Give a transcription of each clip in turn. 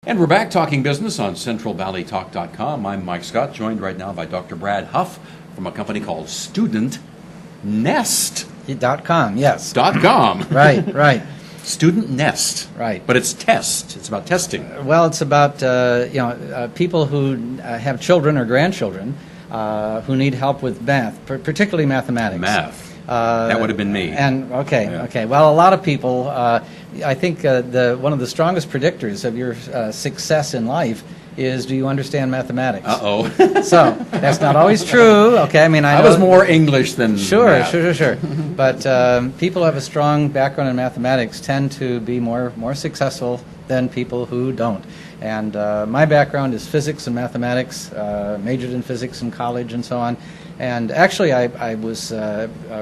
And we're back talking business on CentralValleyTalk.com. I'm Mike Scott, joined right now by Dr. Brad Hufft from a company called Student Nest. .com, yes. .com. Right. Student Nest. Right. But it's test. It's about testing. Well, it's about people who have children or grandchildren who need help with math, particularly mathematics. Math. That would have been me. And okay. Well, a lot of people. I think one of the strongest predictors of your success in life is, do you understand mathematics? Uh-oh. So that's not always true. Okay, I mean, I was more English than Sure. math. But people who have a strong background in mathematics tend to be more successful than people who don't. And my background is physics and mathematics, majored in physics in college and so on. And actually, I was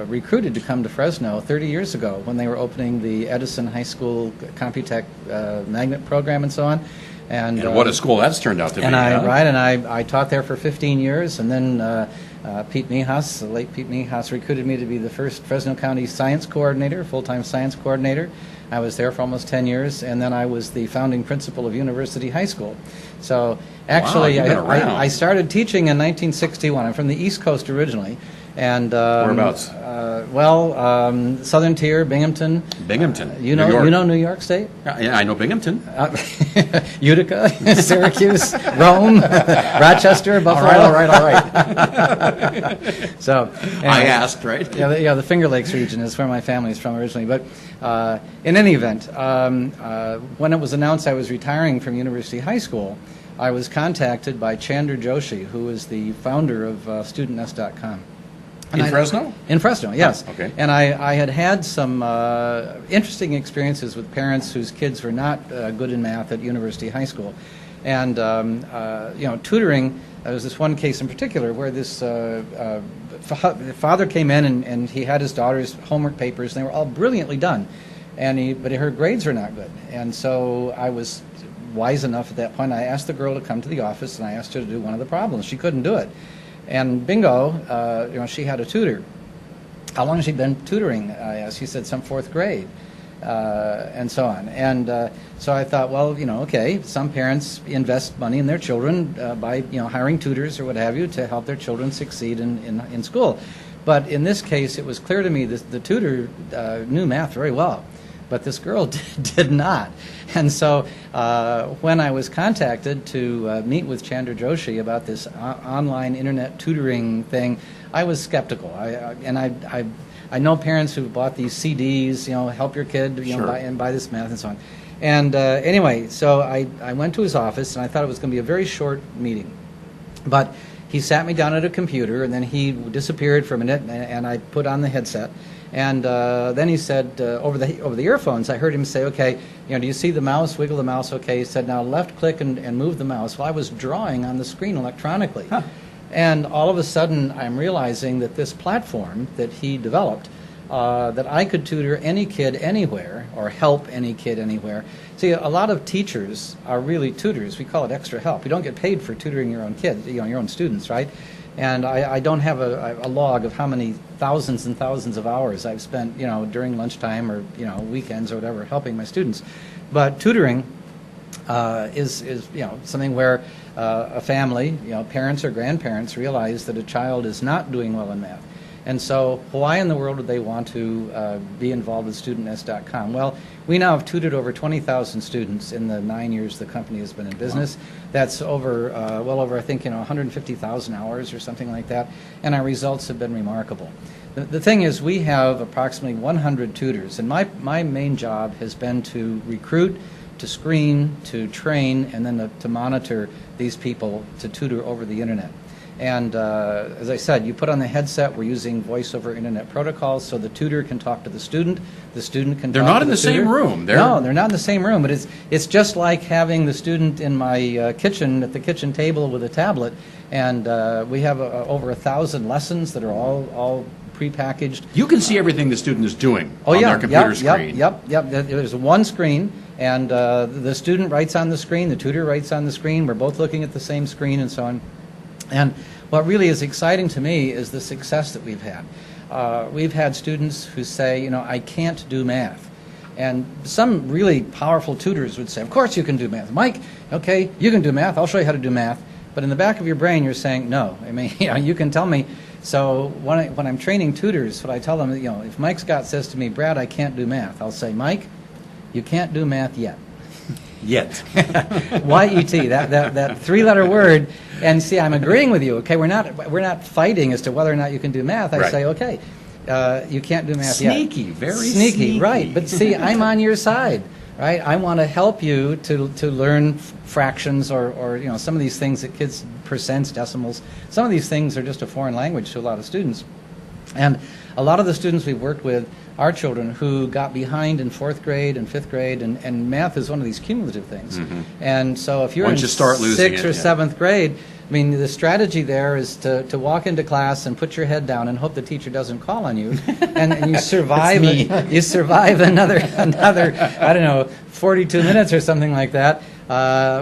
recruited to come to Fresno 30 years ago when they were opening the Edison High School Computech magnet program and so on. And what a school that's turned out to be. And I taught there for 15 years, and then Pete Mihas, the late Pete Mihas, recruited me to be the first Fresno County science coordinator, full-time science coordinator. I was there for almost 10 years, and then I was the founding principal of University High School. So actually, wow, I started teaching in 1961. I'm from the East Coast originally. And whereabouts? Southern Tier, Binghamton. Binghamton. You know New York State? Yeah, I know Binghamton. Utica, Syracuse, Rome, Rochester, Buffalo. All right. So anyway, I asked, right? Yeah, the Finger Lakes region is where my family is from originally. But in any event, when it was announced I was retiring from University High School, I was contacted by Chandra Joshi, who is the founder of StudentNest.com. In Fresno? In Fresno, yes. Oh, okay. And I had some interesting experiences with parents whose kids were not good in math at University High School. And, tutoring, there was this one case in particular where this father came in and he had his daughter's homework papers, and they were all brilliantly done. But her grades were not good. And so I was wise enough at that point, I asked the girl to come to the office, and I asked her to do one of the problems. She couldn't do it. And bingo, she had a tutor. How long has she been tutoring? I asked. She said some fourth grade, and so on. And so I thought, well, okay, some parents invest money in their children by hiring tutors or what have you to help their children succeed in school. But in this case, it was clear to me that the tutor knew math very well, but this girl did not. And so when I was contacted to meet with Chandra Joshi about this online internet tutoring thing, I was skeptical. I know parents who've bought these CDs, help your kid Sure. buy this math and so on. And anyway, so I went to his office, and I thought it was going to be a very short meeting. But he sat me down at a computer, and then he disappeared for a minute, and I put on the headset. And then he said, over the earphones, I heard him say, okay, do you see the mouse? Wiggle the mouse. Okay. He said, now left click and move the mouse. Well, I was drawing on the screen electronically. Huh. And all of a sudden, I'm realizing that this platform that he developed, that I could tutor any kid anywhere or help any kid anywhere. See, a lot of teachers are really tutors. We call it extra help. You don't get paid for tutoring your own kids, your own students, right? And I don't have a log of how many thousands and thousands of hours I've spent, during lunchtime or, weekends or whatever, helping my students. But tutoring is something where a family, parents or grandparents realize that a child is not doing well in math. And so why in the world would they want to be involved with StudentNest.com? Well, we now have tutored over 20,000 students in the 9 years the company has been in business. Wow. That's over, I think, 150,000 hours or something like that. And our results have been remarkable. The thing is, we have approximately 100 tutors. And my main job has been to recruit, to screen, to train, and then to monitor these people to tutor over the internet. And as I said, you put on the headset, we're using voice over internet protocols, so the tutor can talk to the student can talk to the tutor. They're not in the same room. No, they're not in the same room, but it's just like having the student in my kitchen, at the kitchen table with a tablet, and we have over 1,000 lessons that are all prepackaged. You can see everything the student is doing on their computer screen. Yep. There's one screen, and the student writes on the screen, the tutor writes on the screen, we're both looking at the same screen and so on. And what really is exciting to me is the success that we've had. We've had students who say, I can't do math. And some really powerful tutors would say, of course you can do math. Mike, okay, you can do math. I'll show you how to do math. But in the back of your brain, you're saying, no. I mean, you can tell me. So when I'm training tutors, what I tell them, if Mike Scott says to me, Brad, I can't do math, I'll say, Mike, you can't do math yet. Yet. Y-E-T, that three-letter word. And see, I'm agreeing with you. Okay, we're not fighting as to whether or not you can do math. I say, okay, you can't do math yet. Sneaky, very sneaky. Right. But see, I'm on your side. Right, I want to help you to learn fractions or some of these things that kids, percents, decimals. Some of these things are just a foreign language to a lot of students, and a lot of the students we've worked with are children who got behind in 4th grade and 5th grade, and math is one of these cumulative things. Mm-hmm. And so if you're Once in you start losing 6th or 7th grade, I mean, the strategy there is to walk into class and put your head down and hope the teacher doesn't call on you, and you survive. You survive another I don't know 42 minutes or something like that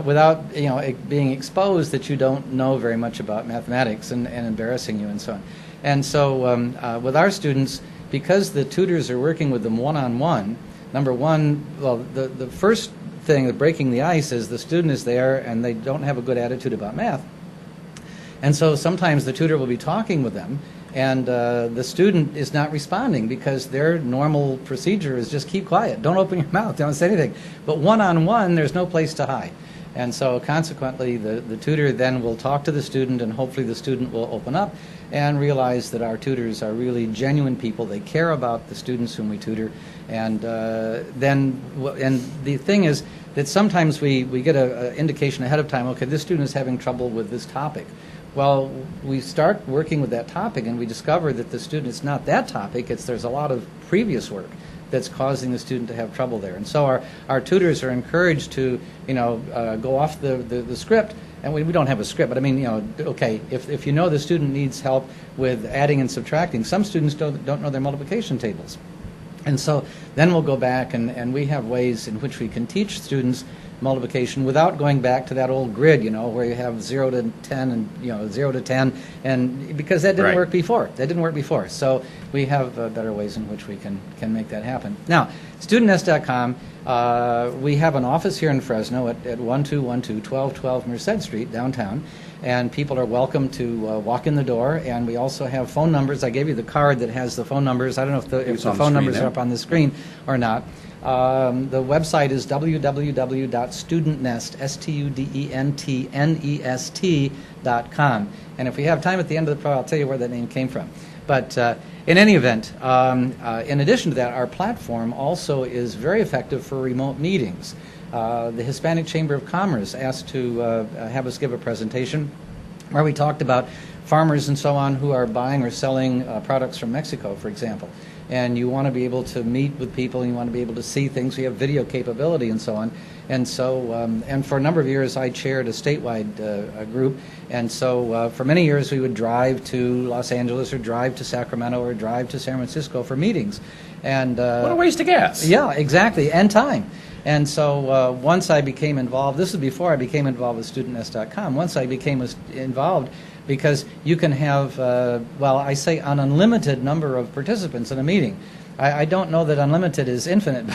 without it being exposed that you don't know very much about mathematics and embarrassing you and so on. And so with our students, because the tutors are working with them one-on-one, number one, well, the first thing, the breaking the ice, is the student is there and they don't have a good attitude about math. And so sometimes the tutor will be talking with them, and the student is not responding because their normal procedure is just keep quiet, don't open your mouth, don't say anything. But one-on-one, there's no place to hide. And so consequently, the tutor then will talk to the student, and hopefully the student will open up and realize that our tutors are really genuine people. They care about the students whom we tutor. And the thing is that sometimes we get an indication ahead of time, okay, this student is having trouble with this topic. Well, we start working with that topic and we discover that the student, it's not that topic, there's a lot of previous work that's causing the student to have trouble there. And so our tutors are encouraged to, go off the script. And we don't have a script, but I mean, okay, if the student needs help with adding and subtracting, some students don't know their multiplication tables. And so then we'll go back and we have ways in which we can teach students multiplication without going back to that old grid, where you have 0 to 10 and 0 to 10, and because that didn't work before. That didn't work before. So we have better ways in which we can make that happen. Now, StudentNest.com, we have an office here in Fresno at 1212 Merced Street downtown, and people are welcome to walk in the door. And we also have phone numbers. I gave you the card that has the phone numbers. I don't know if the phone numbers are up on the screen or not. The website is www.studentnest.com. And if we have time at the end of the program, I'll tell you where that name came from. But in any event, in addition to that, our platform also is very effective for remote meetings. The Hispanic Chamber of Commerce asked to have us give a presentation where we talked about farmers and so on who are buying or selling products from Mexico, for example. And you want to be able to meet with people, and you want to be able to see things. We have video capability and so on. And so, and for a number of years, I chaired a statewide group. And so for many years, we would drive to Los Angeles or drive to Sacramento or drive to San Francisco for meetings. And what a waste of gas. Yeah, exactly, and time. And so once I became involved, this is before I became involved with StudentNest.com, once I became involved, because you can have, I say an unlimited number of participants in a meeting. I don't know that unlimited is infinite,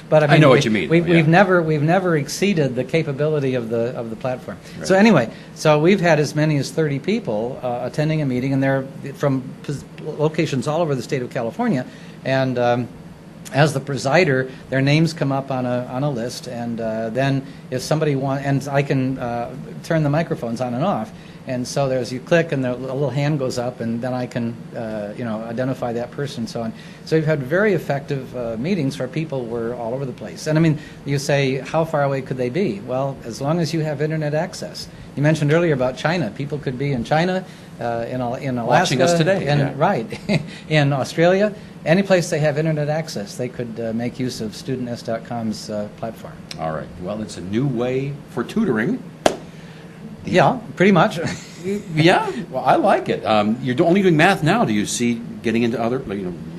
but I mean, I know what you mean. We've never exceeded the capability of the platform. Right. So anyway, we've had as many as 30 people attending a meeting, and they're from locations all over the state of California, and as the presider, their names come up on a list, and then if somebody wants, and I can turn the microphones on and off. And so you click, and a little hand goes up, and then I can, identify that person, and so on. So we've had very effective meetings where people were all over the place. And I mean, you say, how far away could they be? Well, as long as you have internet access. You mentioned earlier about China. People could be in China, in Alaska, watching us today, right, in Australia. Any place they have internet access, they could make use of StudentNest.com's platform. All right. Well, it's a new way for tutoring. Yeah, pretty much. Yeah, well, I like it. You're only doing math now. Do you see getting into other,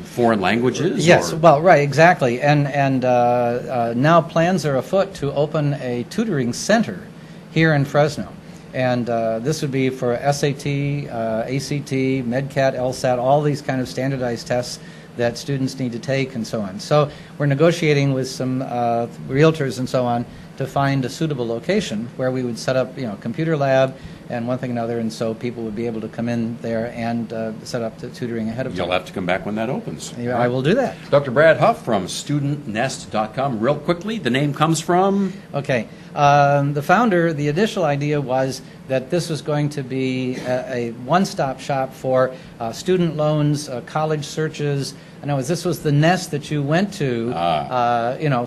foreign languages? Yes, well, right, exactly. And now plans are afoot to open a tutoring center here in Fresno. And this would be for SAT, ACT, MedCat, LSAT, all these kind of standardized tests that students need to take and so on. So we're negotiating with some realtors and so on to find a suitable location where we would set up, a computer lab and one thing and another, and so people would be able to come in there and set up the tutoring ahead of time. You'll have to come back when that opens. Yeah, I will do that. Dr. Brad Hufft from StudentNest.com. Real quickly, the name comes from? Okay. The founder, the initial idea was that this was going to be a one-stop shop for student loans, college searches. In other words, this was the nest that you went to,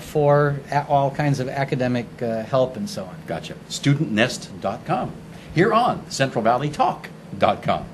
for all kinds of academic help and so on. Gotcha. StudentNest.com. Here on CentralValleyTalk.com.